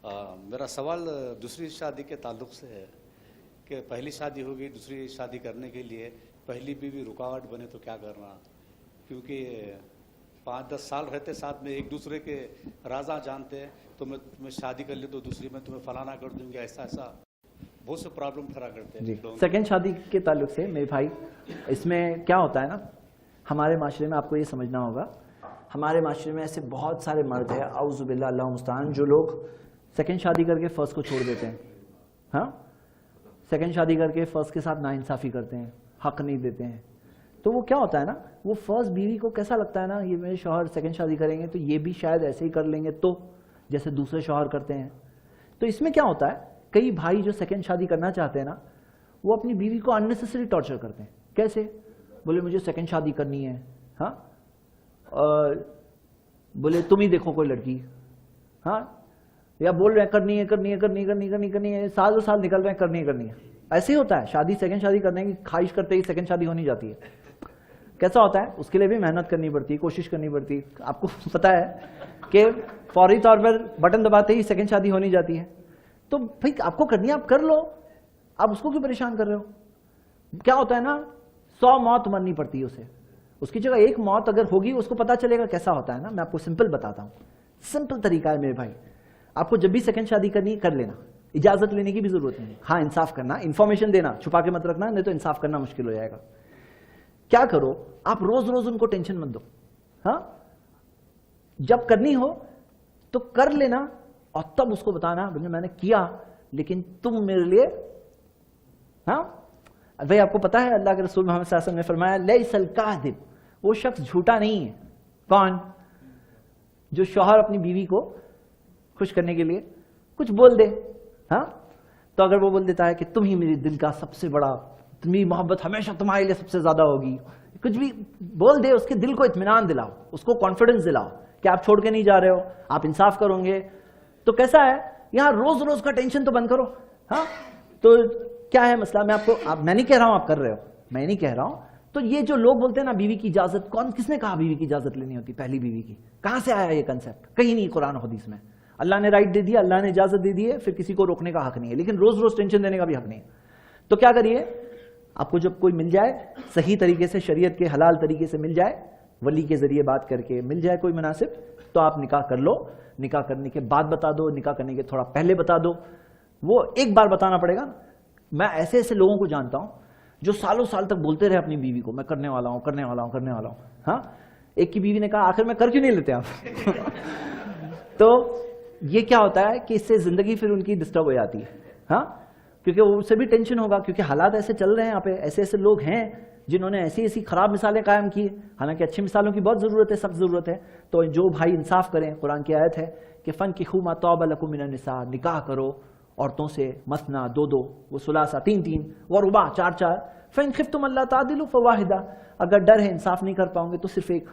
मेरा सवाल दूसरी शादी के ताल्लुक से है कि पहली शादी होगी, दूसरी शादी करने के लिए पहली बीवी रुकावट बने तो क्या करना, क्योंकि 5-10 साल रहते साथ में एक दूसरे के राजा जानते हैं, तो मैं तुम्हें शादी कर ली तो दूसरी में तुम्हें फलाना कर दूंगी, ऐसा ऐसा बहुत से प्रॉब्लम खड़ा करते हैं। सेकंड शादी के ताल्लुक से मेरे भाई, इसमें क्या होता है ना, हमारे माशरे में आपको ये समझना होगा, हमारे माशरे में ऐसे बहुत सारे मर्द हैं औज़ुबिल्लाह अल्लाह मुस्तान, जो लोग सेकंड शादी करके फर्स्ट को छोड़ देते हैं। हाँ, सेकंड शादी करके फर्स्ट के साथ नाइंसाफ़ी करते हैं, हक नहीं देते हैं। तो वो क्या होता है ना, वो फर्स्ट बीवी को कैसा लगता है ना, ये मेरे शौहर सेकंड शादी करेंगे तो ये भी शायद ऐसे ही कर लेंगे, तो जैसे दूसरे शौहर करते हैं। तो इसमें क्या होता है, कई भाई जो सेकंड शादी करना चाहते हैं ना, वो अपनी बीवी को अननेसेसरी टॉर्चर करते हैं। कैसे? बोले मुझे सेकंड शादी करनी है, हाँ, और बोले तुम ही देखो कोई लड़की, हाँ, या बोल रहे हैं करनी है करनी है करनी है करनी करनी करनी है, साल साल निकल रहे हैं करनी है करनी है। ऐसे ही होता है, शादी सेकंड शादी करने की ख्वाहिश करते ही सेकंड शादी होनी जाती है। कैसा होता है, उसके लिए भी मेहनत करनी पड़ती है, कोशिश करनी पड़ती है। आपको पता है कि फौरी तौर पर बटन दबाते ही सेकंड शादी होनी जाती है। तो भाई आपको करनी है, आप कर लो, आप उसको क्यों परेशान कर रहे हो? क्या होता है ना, 100 मौत मरनी पड़ती है उसे, उसकी जगह एक मौत अगर होगी उसको पता चलेगा कैसा होता है ना। मैं आपको सिंपल बताता हूँ, सिंपल तरीका है मेरे भाई। आपको जब भी सेकंड शादी करनी कर लेना, इजाजत लेने की भी जरूरत नहीं। हाँ, इंसाफ करना, इंफॉर्मेशन देना, छुपा के मत रखना, नहीं तो इंसाफ करना मुश्किल हो जाएगा। क्या करो, आप रोज रोज उनको टेंशन मत दो। हाँ, जब करनी हो तो कर लेना, और तब उसको बताना मैंने किया लेकिन तुम मेरे लिए, हाँ भाई, आपको पता है अल्लाह के रसूल मोहम्मद सल्लल्लाहु अलैहि वसल्लम ने फरमाया लैसल काज़िब, वो शख्स झूठा नहीं है। कौन? जो शौहर अपनी बीवी को खुश करने के लिए कुछ बोल दे। हाँ, तो अगर वो बोल देता है कि तुम ही मेरे दिल का सबसे बड़ा, तुम्हारी मोहब्बत हमेशा तुम्हारे लिए सबसे ज्यादा होगी, कुछ भी बोल दे, उसके दिल को इत्मीनान दिलाओ, उसको कॉन्फिडेंस दिलाओ कि आप छोड़ के नहीं जा रहे हो, आप इंसाफ करोगे। तो कैसा है, यहां रोज रोज का टेंशन तो बंद करो। हाँ, तो क्या है मसला, मैं आपको मैं नहीं कह रहा हूं आप कर रहे हो, मैं नहीं कह रहा हूं। तो ये जो लोग बोलते हैं ना बीवी की इजाजत, किसने कहा बीवी की इजाजत लेनी होती, पहली बीवी की? कहां से आया ये कंसेप्ट? कहीं नहीं कुरान हदीस में। अल्लाह ने राइट दे दिया, अल्लाह ने इजाजत दे दी है, फिर किसी को रोकने का हक नहीं है, लेकिन रोज रोज टेंशन देने का भी हक नहीं है। तो क्या करिए, आपको जब कोई मिल जाए सही तरीके से, शरीयत के हलाल तरीके से मिल जाए, वली के जरिए बात करके मिल जाए कोई मुनासिब, तो आप निकाह कर लो। निकाह करने के बाद बता दो, निकाह करने के थोड़ा पहले बता दो, वो एक बार बताना पड़ेगा। मैं ऐसे ऐसे लोगों को जानता हूं जो सालों साल तक बोलते रहे अपनी बीवी को, मैं करने वाला हूं करने वाला हूं करने वाला हूं। हाँ, एक की बीवी ने कहा आखिर में कर क्यों नहीं लेते आप? तो ये क्या होता है कि इससे जिंदगी फिर उनकी डिस्टर्ब हो जाती है। हाँ, क्योंकि उससे भी टेंशन होगा, क्योंकि हालात ऐसे चल रहे हैं यहाँ पे, ऐसे ऐसे लोग हैं जिन्होंने ऐसी ऐसी खराब मिसालें कायम की। हालांकि अच्छी मिसालों की बहुत ज़रूरत है, सख्त ज़रूरत है। तो जो भाई इंसाफ करें, कुरान की आयत है कि फनकिहू मा तौबा लकुम मिनन निसा, निकाह करो औरतों से, मसना 2-2, वो सुलासा 3-3, व रुबा 4-4, फ़इन खिफ्तुम अल्ला तादिलू फ़वाहिदा, अगर डर है इंसाफ नहीं कर पाओगे तो सिर्फ एक।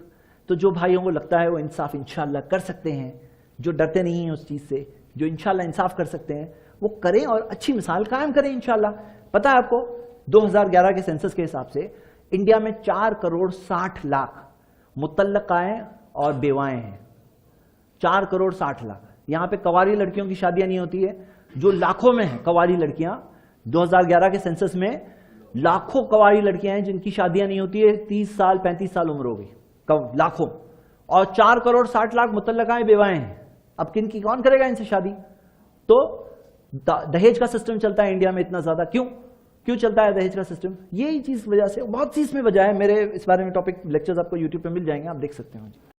तो जो भाइयों को लगता है वो इंसाफ इंशाअल्लाह कर सकते हैं, जो डरते नहीं हैं उस चीज़ से, जो इंशाअल्लाह इंसाफ कर सकते हैं, वो करें और अच्छी मिसाल कायम करें इंशाअल्लाह। पता है आपको 2011 के सेंसस के हिसाब से इंडिया में 4 करोड़ 60 लाख मुतल्लकाएं और बेवाएं हैं। 4 करोड़ 60 लाख। यहाँ पे कवारी लड़कियों की शादियां नहीं होती है, जो लाखों में है कवारी लड़कियां। 2011 के सेंसस में लाखों कवारी लड़कियां हैं जिनकी शादियां नहीं होती है, 30 साल 35 साल उम्र हो गई, लाखों। और 4 करोड़ 60 लाख मुतल्लकाएं बेवाएं हैं। अब किन की, कौन करेगा इनसे शादी? तो दहेज का सिस्टम चलता है इंडिया में इतना ज्यादा, क्यों चलता है दहेज का सिस्टम? यही चीज वजह से, बहुत सी इसमें वजह है। मेरे इस बारे में टॉपिक लेक्चर्स आपको यूट्यूब पे मिल जाएंगे, आप देख सकते हो।